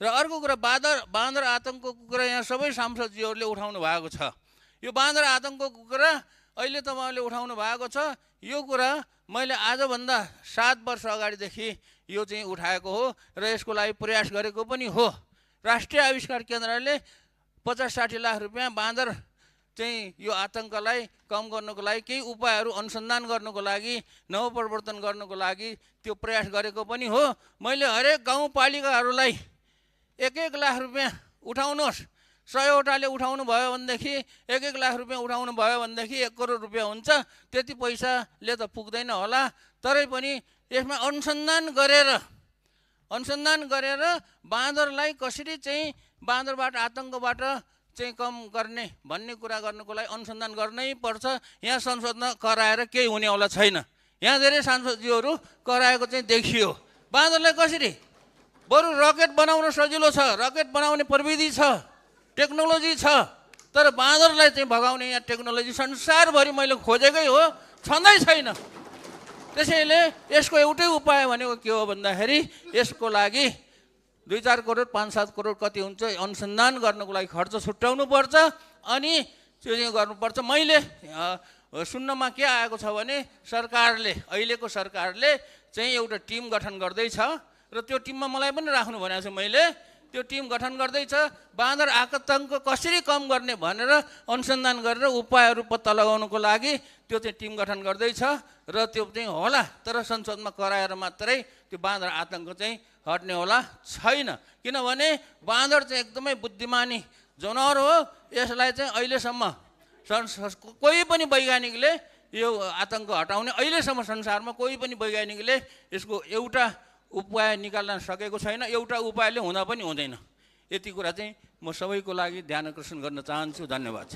र अर्को कुरा बाँदर आतङ्कको कुरा यहाँ सबै सांसदजीहरूले उठाउनु भएको छ। यो बाँदर आतङ्कको कुरा अहिले तपाईँहरूले उठाउनु भएको छ। यो कुरा मैले आजभन्दा 7 वर्ष अगाडिदेखि यो चाहिँ उठाएको हो र यसको लागि प्रयास गरेको पनि हो। राष्ट्रिय आविष्कार केन्द्रले 50-60 लाख रुपियाँ बाँदर चाहिँ यो आतङ्कलाई कम गर्नको लागि केही उपायहरू अनुसन्धान गर्नको लागि नवप्रवर्तन गर्नको लागि त्यो प्रयास गरेको पनि हो। मैले हरेक गाउँपालिकाहरूलाई 1-1 लाख रुपियाँ उठाउनुहोस्, 100वटाले उठाउनु भयो भनेदेखि 1-1 लाख रुपियाँ उठाउनु भयो भनेदेखि 1 करोड रुपियाँ हुन्छ। त्यति पैसाले त पुग्दैन होला, तरै पनि यसमा अनुसन्धान गरेर बाँदरलाई कसरी चाहिँ बाँदरबाट आतङ्कबाट चाहिँ कम गर्ने भन्ने कुरा गर्नको लागि अनुसन्धान गर्नै पर्छ। यहाँ संसदमा कराएर केही हुनेवाला छैन। यहाँ धेरै सांसदजीहरू कराएको चाहिँ देखियो। बाँदरलाई कसरी, बरु रकेट बनाउन सजिलो छ, रकेट बनाउने प्रविधि छ, टेक्नोलोजी छ, तर बाँदरलाई चाहिँ भगाउने यहाँ टेक्नोलोजी संसारभरि मैले खोजेकै हो, छँदै छैन। त्यसैले यसको एउटै उपाय भनेको के हो भन्दाखेरि यसको लागि 2-4 करोड 5-7 करोड कति हुन्छ अनुसन्धान गर्नको लागि खर्च छुट्याउनु पर्छ अनि त्यो चाहिँ गर्नुपर्छ। मैले सुन्नमा के आएको छ भने अहिलेको सरकारले चाहिँ एउटा टिम गठन गर्दैछ र त्यो टिममा मलाई पनि राख्नु भनेको छ। मैले त्यो टिम गठन गर्दैछ, बाँदर आतङ्क कसरी कम गर्ने भनेर अनुसन्धान गरेर उपायहरू पत्ता लगाउनको लागि त्यो चाहिँ टिम गठन गर्दैछ र त्यो चाहिँ होला, तर संसदमा कराएर मात्रै त्यो बाँदर आतङ्क चाहिँ हट्ने होला छैन। किनभने बाँदर चाहिँ एकदमै बुद्धिमानी जनावर हो। यसलाई चाहिँ अहिलेसम्म कोही पनि वैज्ञानिकले यो आतङ्क हटाउने अहिलेसम्म संसारमा कोही पनि वैज्ञानिकले यसको एउटा उपाय निकाल्न सकेको छैन। एउटा उपायले हुँदा पनि हुँदैन। यति कुरा चाहिँ म सबैको लागि ध्यान आकर्षण गर्न चाहन्छु। धन्यवाद।